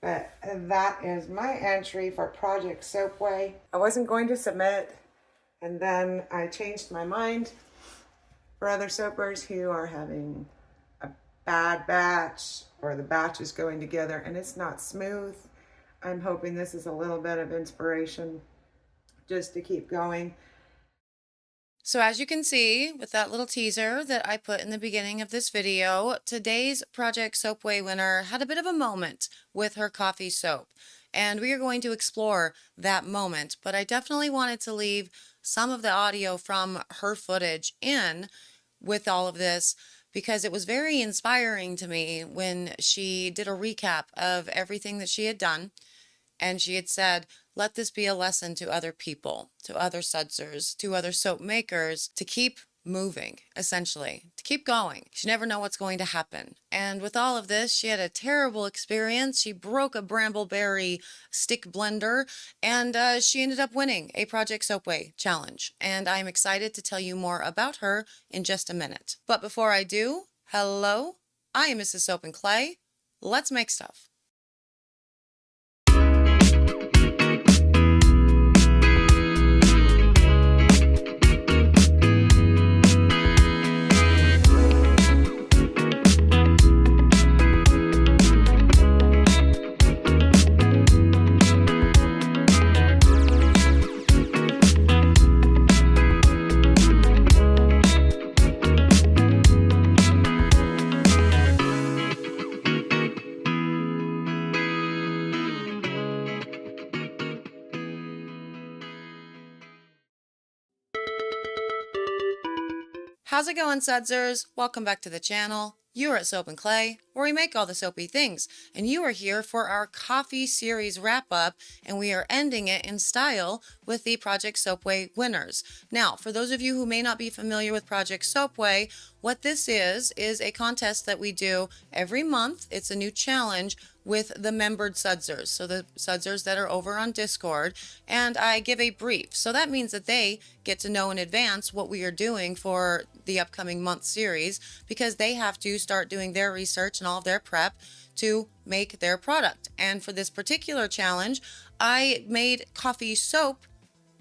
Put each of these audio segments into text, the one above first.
But that is my entry for Project Soapway. I wasn't going to submit, and then I changed my mind for other soapers who are having a bad batch or the batch is going together and it's not smooth. I'm hoping this is a little bit of inspiration just to keep going. So as you can see with that little teaser that I put in the beginning of this video, today's Project Soapway winner had a bit of a moment with her coffee soap. And we are going to explore that moment, but I definitely wanted to leave some of the audio from her footage in with all of this because it was very inspiring to me when she did a recap of everything that she had done. And she had said, let this be a lesson to other people, to other sudsers, to other soap makers, to keep moving, essentially, to keep going. You never know what's going to happen. And with all of this, she had a terrible experience. She broke a brambleberry stick blender, and she ended up winning a Project Soapway challenge. And I'm excited to tell you more about her in just a minute. But before I do, hello, I am Mrs. Soap and Clay. Let's make stuff. How's it going, sudsers? Welcome back to the channel. You are at Soap and Clay, where we make all the soapy things, and you are here for our coffee series wrap-up, and we are ending it in style with the Project Soapway winners. Now, for those of you who may not be familiar with Project Soapway, what this is a contest that we do every month. It's a new challenge with the membered sudsers, so the sudsers that are over on Discord, and I give a brief. So that means that they get to know in advance what we are doing for the upcoming month series, because they have to start doing their research and all of their prep to make their product. And for this particular challenge, I made coffee soap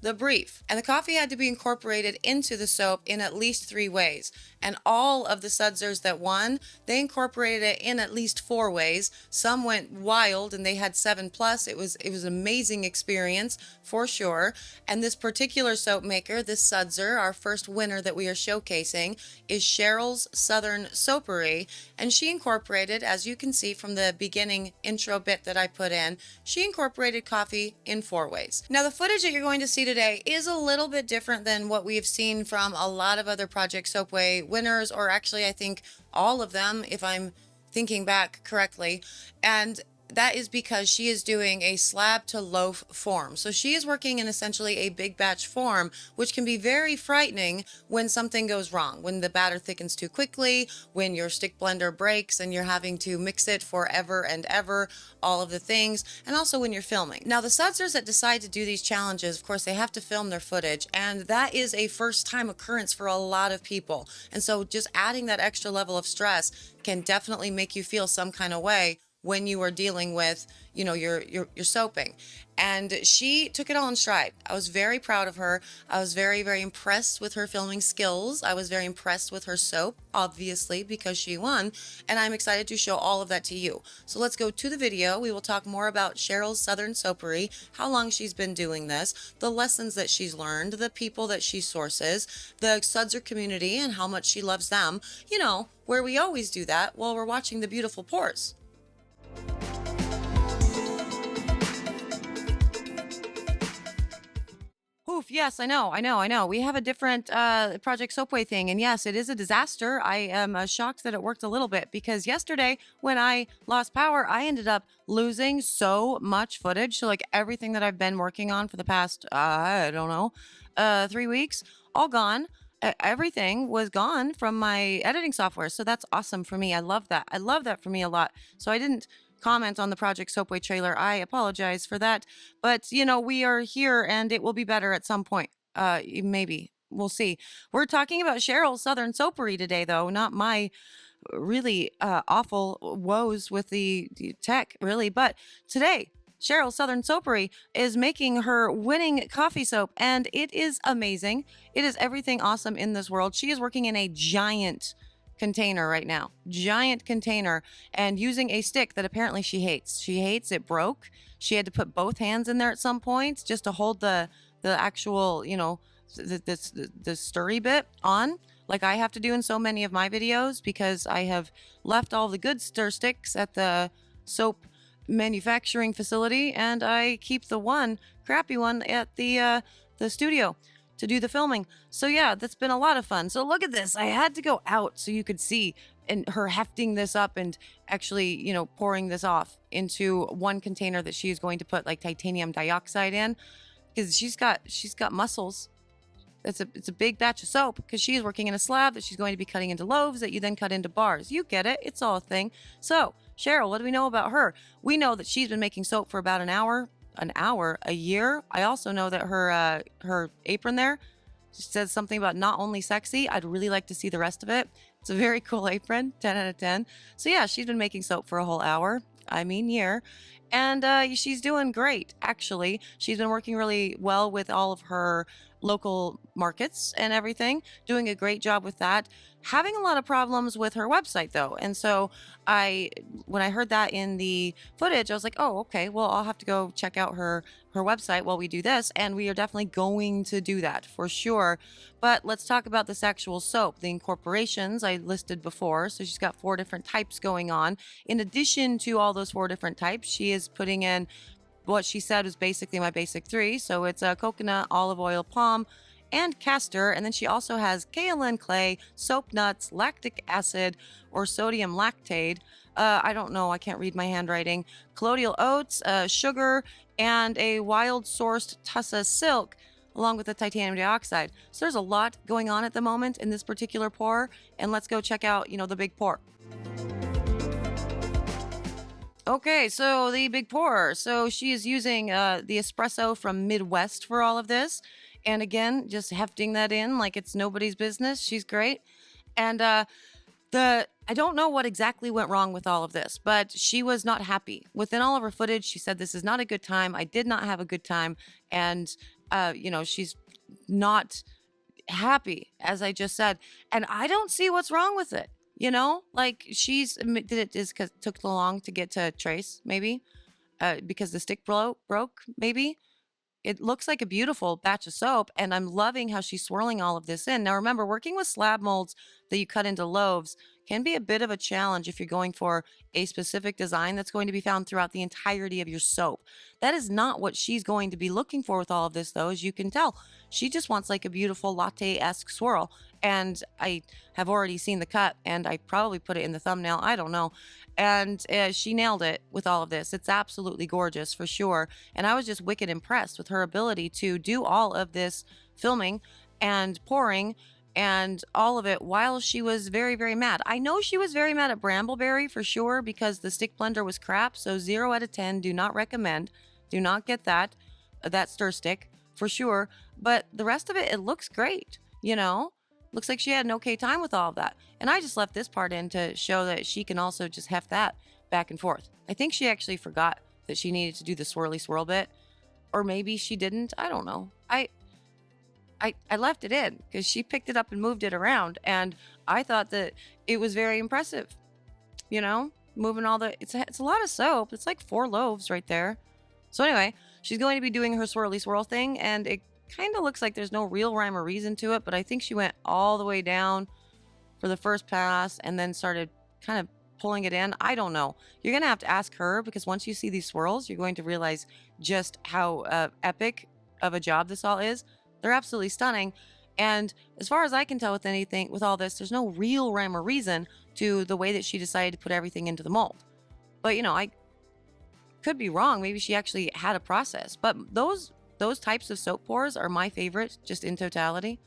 the brief. And the coffee had to be incorporated into the soap in at least 3 ways. And all of the sudsers that won, they incorporated it in at least 4 ways. Some went wild and they had 7 plus. It was an amazing experience for sure. And this particular soap maker, this sudser, our first winner that we are showcasing, is Cheryl's Southern Soapery. And she incorporated, as you can see from the beginning intro bit that I put in, she incorporated coffee in 4 ways. Now the footage that you're going to see today is a little bit different than what we've seen from a lot of other Project Soapway winners, or actually I think all of them, if I'm thinking back correctly. And that is because she is doing a slab to loaf form. So she is working in essentially a big batch form, which can be very frightening when something goes wrong, when the batter thickens too quickly, when your stick blender breaks and you're having to mix it forever and ever, all of the things, and also when you're filming. Now the sudsers that decide to do these challenges, of course, they have to film their footage, and that is a first time occurrence for a lot of people. And so just adding that extra level of stress can definitely make you feel some kind of way when you are dealing with, you know, your soaping. And she took it all in stride. I was very proud of her. I was very, very impressed with her filming skills. I was very impressed with her soap, obviously, because she won. And I'm excited to show all of that to you. So let's go to the video. We will talk more about Cheryl's Southern Soapery, how long she's been doing this, the lessons that she's learned, the people that she sources, the sudser community and how much she loves them, you know, where we always do that while we're watching the beautiful pours. Oof, yes, I know. We have a different Project Soapway thing, and yes, it is a disaster. I am shocked that it worked a little bit, because yesterday when I lost power, I ended up losing so much footage. So like everything that I've been working on for the past, I don't know, 3 weeks, all gone. Everything was gone from my editing software. So that's awesome for me. I love that. I love that for me a lot. So I didn't comment on the Project Soapway trailer. I apologize for that. But, you know, we are here and it will be better at some point. Maybe. We'll see. We're talking about Cheryl's Southern Soapery today, though, not my really awful woes with the tech, really. But today, Cheryl Southern Soapery is making her winning coffee soap, and it is amazing. It is everything awesome in this world. She is working in a giant container right now, giant container, and using a stick that apparently she hates. She hates it broke. She had to put both hands in there at some point just to hold the actual, the stirry bit on, like I have to do in so many of my videos, because I have left all the good stir sticks at the soap manufacturing facility, and I keep the one crappy one at the studio to do the filming. So yeah, that's been a lot of fun. So look at this. I had to go out so you could see, and her hefting this up and actually, pouring this off into one container that she is going to put like titanium dioxide in, because she's got muscles. It's a big batch of soap, because she is working in a slab that she's going to be cutting into loaves that you then cut into bars. You get it. It's all a thing. So Cheryl, what do we know about her? We know that she's been making soap for about a year. I also know that her apron there says something about not only sexy. I'd really like to see the rest of it. It's a very cool apron, 10 out of 10. So yeah, she's been making soap for a whole year. And she's doing great, actually. She's been working really well with all of her local markets and everything, doing a great job with that. Having a lot of problems with her website, though. And so when I heard that in the footage, I was like, oh, okay, well, I'll have to go check out her website while we do this. And we are definitely going to do that for sure. But let's talk about this actual soap. The incorporations I listed before. So she's got 4 different types going on. In addition to all those 4 different types, she is putting in what she said was basically my basic 3. So it's a coconut, olive oil, palm, and castor. And then she also has kaolin clay, soap nuts, lactic acid or sodium lactate. I don't know. I can't read my handwriting. Colloidal oats, sugar, and a wild sourced tussa silk, along with the titanium dioxide. So there's a lot going on at the moment in this particular pour. And let's go check out, the big pour. Okay, so the big pour. So she is using the espresso from Midwest for all of this. And again, just hefting that in like it's nobody's business. She's great. And I don't know what exactly went wrong with all of this, but she was not happy. Within all of her footage, she said, this is not a good time. I did not have a good time. And, she's not happy, as I just said. And I don't see what's wrong with it. Like did it just because it took long to get to trace, maybe? Because the stick broke, maybe? It looks like a beautiful batch of soap, and I'm loving how she's swirling all of this in. Now, remember, working with slab molds that you cut into loaves can be a bit of a challenge if you're going for a specific design that's going to be found throughout the entirety of your soap. That is not what she's going to be looking for with all of this, though, as you can tell. She just wants like a beautiful latte-esque swirl, and I have already seen the cut, and I probably put it in the thumbnail. I don't know. And she nailed it with all of this. It's absolutely gorgeous for sure. And I was just wicked impressed with her ability to do all of this filming and pouring and all of it while she was very, very mad. I know she was very mad at Brambleberry for sure, because the stick blender was crap. So 0 out of 10, do not recommend. Do not get that stir stick for sure. But the rest of it looks great, Looks like she had an okay time with all of that. And I just left this part in to show that she can also just heft that back and forth. I think she actually forgot that she needed to do the swirly swirl bit. Or maybe she didn't. I don't know. I left it in because she picked it up and moved it around. And I thought that it was very impressive. Moving all the... It's a lot of soap. It's like 4 loaves right there. So anyway, she's going to be doing her swirly swirl thing. And it kind of looks like there's no real rhyme or reason to it, but I think she went all the way down for the first pass and then started kind of pulling it in. I don't know. You're going to have to ask her, because once you see these swirls, you're going to realize just how epic of a job this all is. They're absolutely stunning. And as far as I can tell with all this, there's no real rhyme or reason to the way that she decided to put everything into the mold. But, I could be wrong. Maybe she actually had a process. But those types of soap pours are my favorite, just in totality,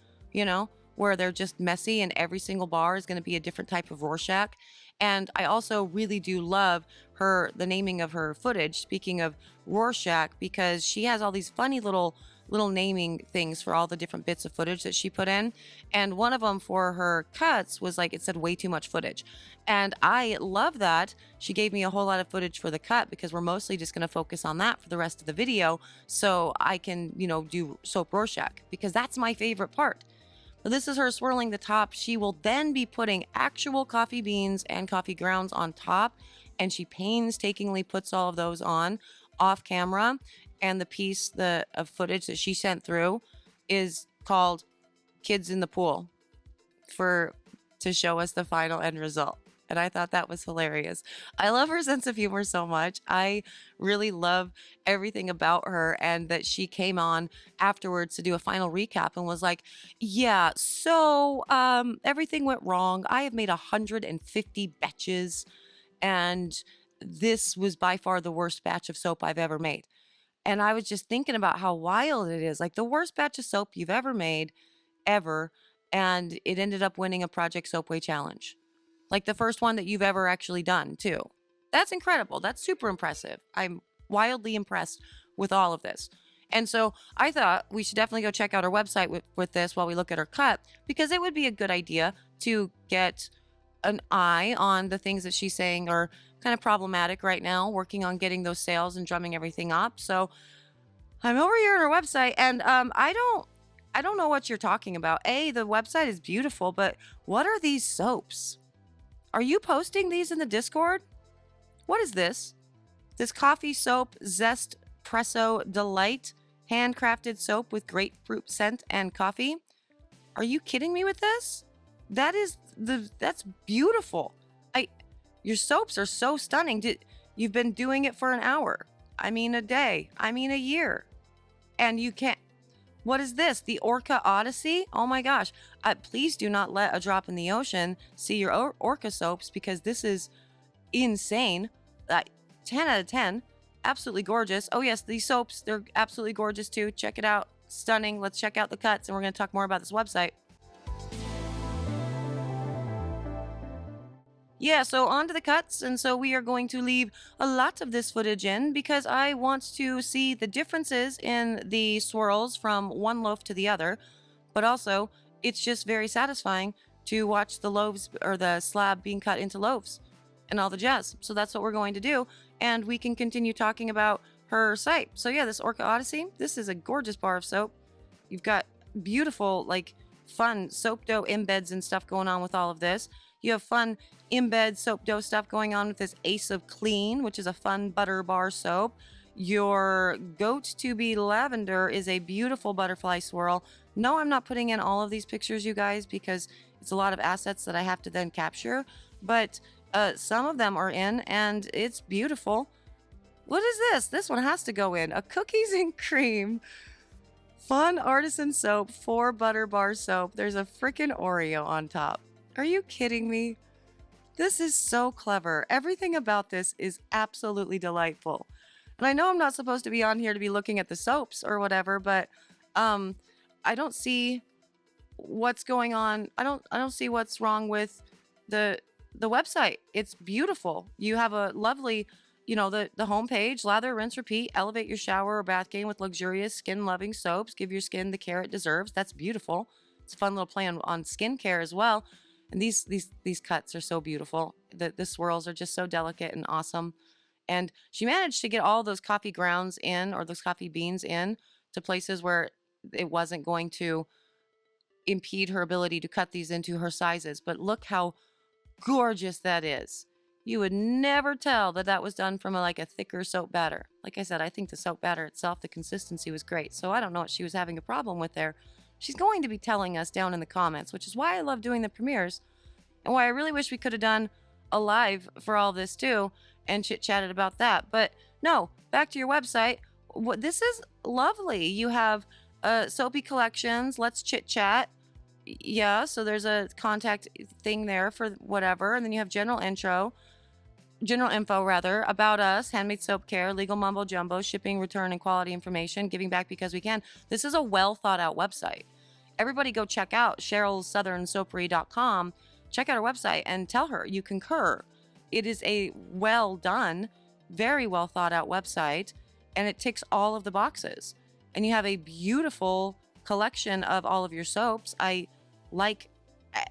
where they're just messy and every single bar is going to be a different type of Rorschach. And I also really do love the naming of her footage, speaking of Rorschach, because she has all these funny little little naming things for all the different bits of footage that she put in. And one of them for her cuts was like, it said way too much footage. And I love that. She gave me a whole lot of footage for the cut because we're mostly just going to focus on that for the rest of the video. So I can, do soap Rorschach because that's my favorite part. But this is her swirling the top. She will then be putting actual coffee beans and coffee grounds on top. And she painstakingly puts all of those on off camera. And the piece of footage that she sent through is called Kids in the Pool to show us the final end result. And I thought that was hilarious. I love her sense of humor so much. I really love everything about her, and that she came on afterwards to do a final recap and was like, yeah, so everything went wrong. I have made 150 batches, and this was by far the worst batch of soap I've ever made. And I was just thinking about how wild it is. Like the worst batch of soap you've ever made, ever. And it ended up winning a Project Soapway challenge. Like the first one that you've ever actually done, too. That's incredible. That's super impressive. I'm wildly impressed with all of this. And so I thought we should definitely go check out our website with this while we look at her cut, because it would be a good idea to get an eye on the things that she's saying are kind of problematic right now, working on getting those sales and drumming everything up. So I'm over here on her website, and I don't know what you're talking about. The website is beautiful, but what are these soaps? Are you posting these in the Discord? What is this? This coffee soap zest presso delight, handcrafted soap with grapefruit scent and coffee. Are you kidding me with this? That's beautiful. Your soaps are so stunning. You've been doing it for an hour. I mean a day. I mean a year. And you can't. What is this? The Orca Odyssey? Oh my gosh. Please do not let a drop in the ocean see your Orca soaps, because this is insane. 10 out of 10. Absolutely gorgeous. Oh yes, these soaps, they're absolutely gorgeous too. Check it out. Stunning. Let's check out the cuts, and we're going to talk more about this website. Yeah, so on to the cuts, and so we are going to leave a lot of this footage in because I want to see the differences in the swirls from one loaf to the other, but also it's just very satisfying to watch the loaves or the slab being cut into loaves and all the jazz. So that's what we're going to do, and we can continue talking about her site. So yeah, this Orca Odyssey, this is a gorgeous bar of soap. You've got beautiful, like, fun soap dough embeds and stuff going on with all of this. You have fun embed soap dough stuff going on with this Ace of Clean, which is a fun butter bar soap. Your Goat to be Lavender is a beautiful butterfly swirl. No, I'm not putting in all of these pictures, you guys, because it's a lot of assets that I have to then capture. But some of them are in, and it's beautiful. What is this? This one has to go in. A cookies and cream fun artisan soap for butter bar soap. There's a freaking Oreo on top. Are you kidding me? This is so clever. Everything about this is absolutely delightful. And I know I'm not supposed to be on here to be looking at the soaps or whatever, but I don't see what's going on. I don't see what's wrong with the website. It's beautiful. You have a lovely, the homepage, lather, rinse, repeat, elevate your shower or bath game with luxurious skin-loving soaps. Give your skin the care it deserves. That's beautiful. It's a fun little play on skincare as well. And these cuts are so beautiful. The swirls are just so delicate and awesome. And she managed to get all those coffee grounds in, or those coffee beans in, to places where it wasn't going to impede her ability to cut these into her sizes. But look how gorgeous that is. You would never tell that was done from a thicker soap batter. Like I said, I think the soap batter itself, the consistency was great. So I don't know what she was having a problem with there. She's going to be telling us down in the comments, which is why I love doing the premieres, and why I really wish we could have done a live for all this too and chit-chatted about that. But no, back to your website. This is lovely. You have soapy collections. Let's chit-chat. Yeah, so there's a contact thing there for whatever, and then you have general info about us, handmade soap care, legal mumbo jumbo, shipping, return, and quality information, giving back because we can. This is a well thought out website. Everybody go check out CherylSouthernSoapery.com. Check out our website and tell her you concur. It is a well done, very well thought out website, and it ticks all of the boxes. and you have a beautiful collection of all of your soaps. I like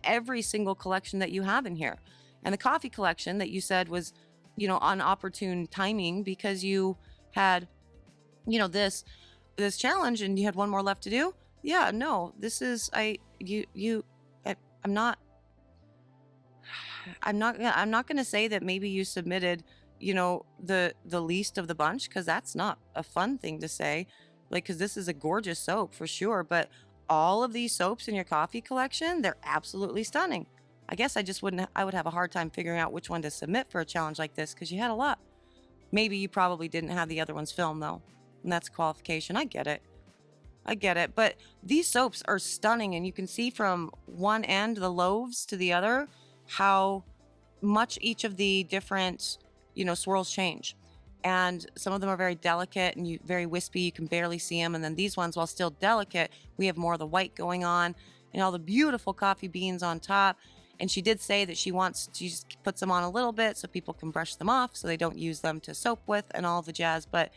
every single collection that you have in here. And the coffee collection that you said was, on opportune timing because you had, this challenge and you had one more left to do. Yeah, no, this is, I'm not, I'm not going to say that maybe you submitted, the least of the bunch, because that's not a fun thing to say. Like, because this is a gorgeous soap for sure, but all of these soaps in your coffee collection, they're absolutely stunning. I guess I would have a hard time figuring out which one to submit for a challenge like this because you had a lot. Maybe you probably didn't have the other ones filmed though, and that's qualification. I get it. But these soaps are stunning, and you can see from one end, the loaves, to the other, how much each of the different, swirls change. And some of them are very delicate and very wispy. You can barely see them. And then these ones, while still delicate, we have more of the white going on and all the beautiful coffee beans on top. And she did say that she just puts them on a little bit so people can brush them off so they don't use them to soap with and all the jazz. But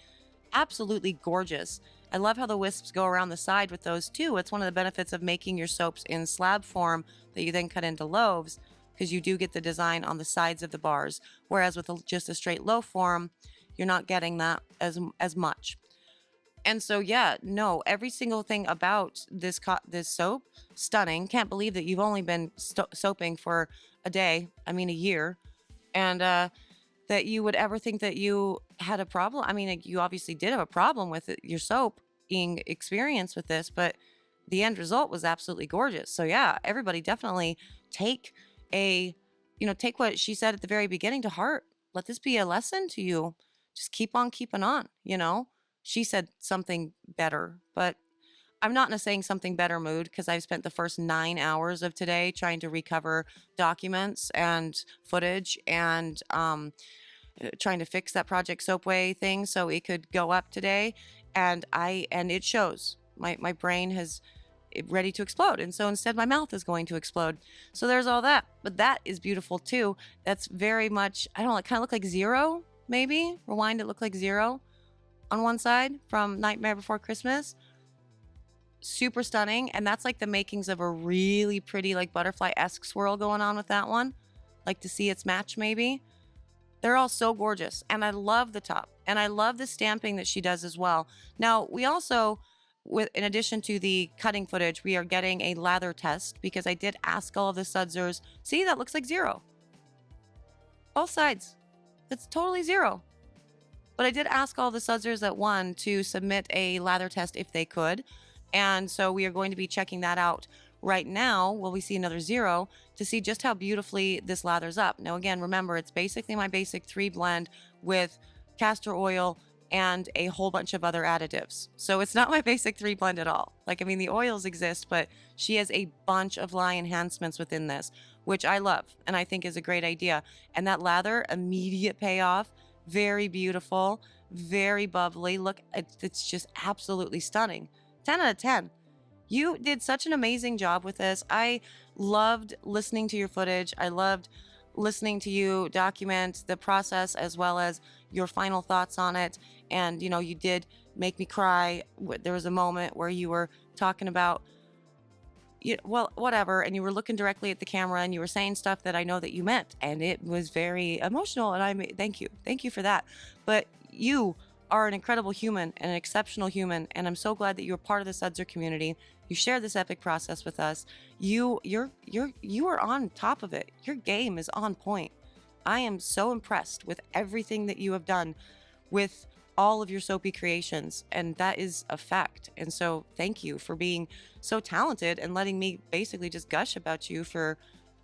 absolutely gorgeous. I love how the wisps go around the side with those too. It's one of the benefits of making your soaps in slab form that you then cut into loaves, because you do get the design on the sides of the bars. Whereas with just a straight loaf form, you're not getting that as much. And so, yeah, no, every single thing about this soap, stunning. Can't believe that you've only been soaping for a year, and that you would ever think that you had a problem. I mean, you obviously did have a problem with your soap being experienced with this, but the end result was absolutely gorgeous. So yeah, everybody definitely take what she said at the very beginning to heart. Let this be a lesson to you. Just keep on keeping on, She said something better, but I'm not in a saying something better mood because I've spent the first 9 hours of today trying to recover documents and footage and trying to fix that Project Soapway thing so it could go up today. And it shows. My brain has ready to explode. And so instead my mouth is going to explode. So there's all that. But that is beautiful too. That's very much, I don't know, it kind of look like Zero, maybe. Rewind, it looked like Zero on one side from Nightmare Before Christmas. Super stunning. And that's like the makings of a really pretty, like butterfly-esque swirl going on with that one. Like to see its match maybe. They're all so gorgeous. And I love the top. And I love the stamping that she does as well. Now, we also, in addition to the cutting footage, we are getting a lather test because I did ask all of the sudsers. See, that looks like Zero. Both sides. It's totally Zero. But I did ask all the sudsers that won to submit a lather test if they could. And so we are going to be checking that out right now while we see another Zero to see just how beautifully this lathers up. Now, again, remember, it's basically my basic 3 blend with castor oil and a whole bunch of other additives. So it's not my basic 3 blend at all. Like, I mean, the oils exist, but she has a bunch of lye enhancements within this, which I love and I think is a great idea. And that lather, immediate payoff, very beautiful, very bubbly. Look, it's just absolutely stunning. 10 out of 10. You did such an amazing job with this. I loved listening to your footage. I loved listening to you document the process as well as your final thoughts on it. And, you did make me cry. There was a moment where you were talking about, well, whatever, and you were looking directly at the camera and you were saying stuff that I know that you meant. And it was very emotional. And thank you. Thank you for that. But you are an incredible human and an exceptional human. And I'm so glad that you're part of the Sudser community. You shared this epic process with us. You are on top of it. Your game is on point. I am so impressed with everything that you have done with all of your soapy creations, and that is a fact. And so thank you for being so talented and letting me basically just gush about you for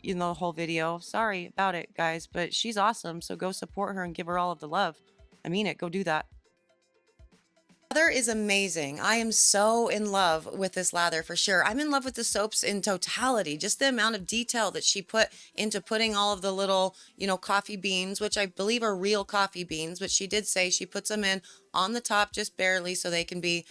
the whole video. Sorry about it, guys, but she's awesome. So go support her and give her all of the love. I mean it. Go do that. Lather is amazing. I am so in love with this lather for sure. I'm in love with the soaps in totality. Just the amount of detail that she put into putting all of the little, coffee beans, which I believe are real coffee beans, but she did say she puts them in on the top just barely so they can be,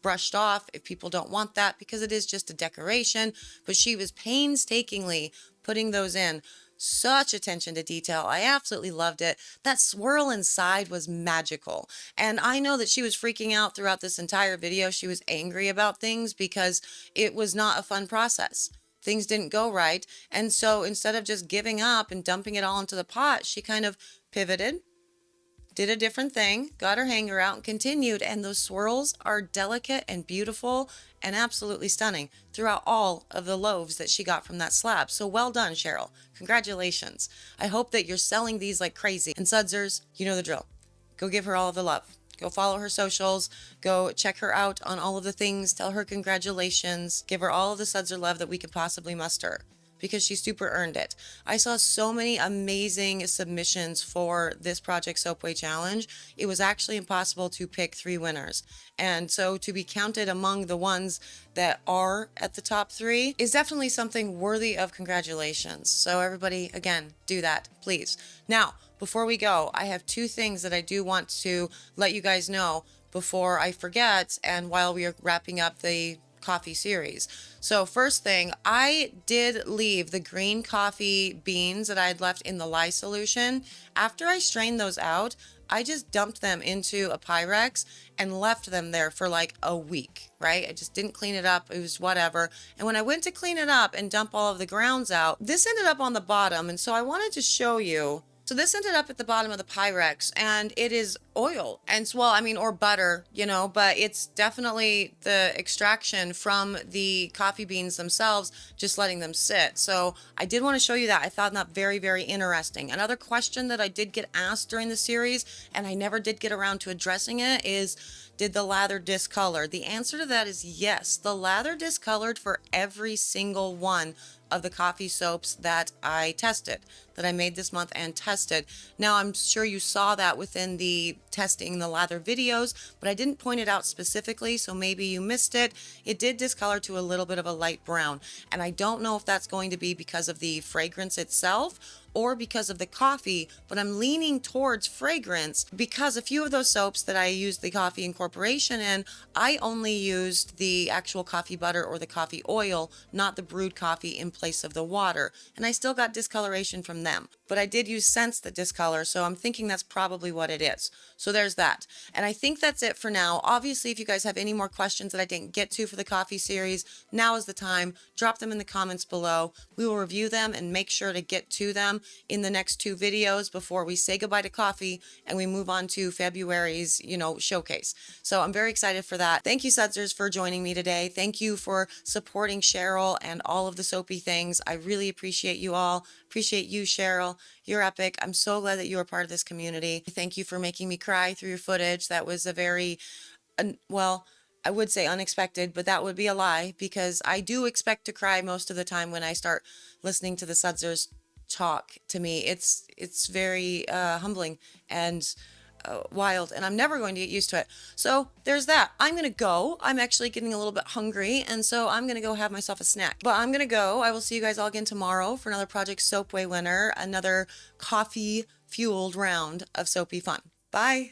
brushed off if people don't want that because it is just a decoration. But she was painstakingly putting those in. such attention to detail. I absolutely loved it. That swirl inside was magical. And I know that she was freaking out throughout this entire video. She was angry about things because it was not a fun process. Things didn't go right. And so instead of just giving up and dumping it all into the pot, she kind of pivoted, did a different thing, got her hanger out, and continued. And those swirls are delicate and beautiful and absolutely stunning throughout all of the loaves that she got from that slab. So well done, Cheryl. Congratulations. I hope that you're selling these like crazy. And Sudsers, you know the drill. Go give her all of the love. Go follow her socials. Go check her out on all of the things. Tell her congratulations. Give her all of the Sudser love that we could possibly muster, because she super earned it. I saw so many amazing submissions for this Project Soapway Challenge. It was actually impossible to pick 3 winners. And so to be counted among the ones that are at the top 3 is definitely something worthy of congratulations. So everybody, again, do that, please. Now, before we go, I have 2 things that I do want to let you guys know before I forget and while we are wrapping up the coffee series. So first thing, I did leave the green coffee beans that I had left in the lye solution. After I strained those out, I just dumped them into a Pyrex and left them there for like a week, right? I just didn't clean it up. It was whatever. And when I went to clean it up and dump all of the grounds out, this ended up on the bottom. And so I wanted to show you. So this ended up at the bottom of the Pyrex, and it is oil, and well, I mean, or butter, you know, but it's definitely the extraction from the coffee beans themselves, just letting them sit. So I did want to show you that. I found that very, very interesting. Another question that I did get asked during the series, and I never did get around to addressing it, is did the lather discolor? The answer to that is yes. The lather discolored for every single one of the coffee soaps that I tested, that I made this month and tested. Now, I'm sure you saw that within the testing the lather videos, but I didn't point it out specifically, so maybe you missed it. It did discolor to a little bit of a light brown, and I don't know if that's going to be because of the fragrance itself or because of the coffee, but I'm leaning towards fragrance because a few of those soaps that I used the coffee incorporation in, I only used the actual coffee butter or the coffee oil, not the brewed coffee in place of the water, and I still got discoloration from them. But I did use scents that discolor, so I'm thinking that's probably what it is. So there's that. And I think that's it for now. Obviously, if you guys have any more questions that I didn't get to for the coffee series, now is the time. Drop them in the comments below. We will review them and make sure to get to them in the next 2 videos before we say goodbye to coffee and we move on to February's, showcase. So I'm very excited for that. Thank you, Sudsers, for joining me today. Thank you for supporting Cheryl and all of the soapy things. I really appreciate you all. Appreciate you, Cheryl. You're epic. I'm so glad that you are part of this community. Thank you for making me cry through your footage. That was a very, well, I would say unexpected, but that would be a lie because I do expect to cry most of the time when I start listening to the Sudsers talk to me. It's very humbling and wild, and I'm never going to get used to it. So there's that. I'm gonna go. I'm actually getting a little bit hungry, and so I'm gonna go have myself a snack. But I'm gonna go. I will see you guys all again tomorrow for another Project Soapway winner, another coffee fueled round of soapy fun. Bye.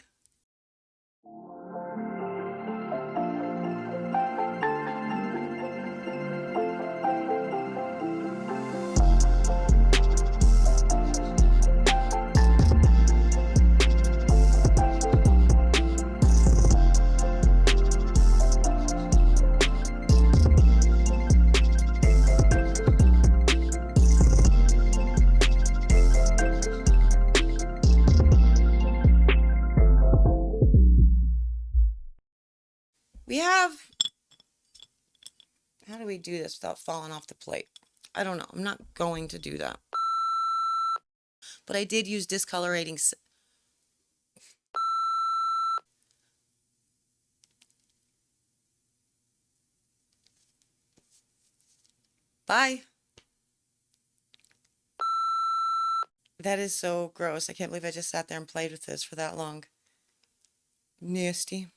We have, how do we do this without falling off the plate? I don't know. I'm not going to do that. But I did use discolorating. Bye. That is so gross. I can't believe I just sat there and played with this for that long. Nasty.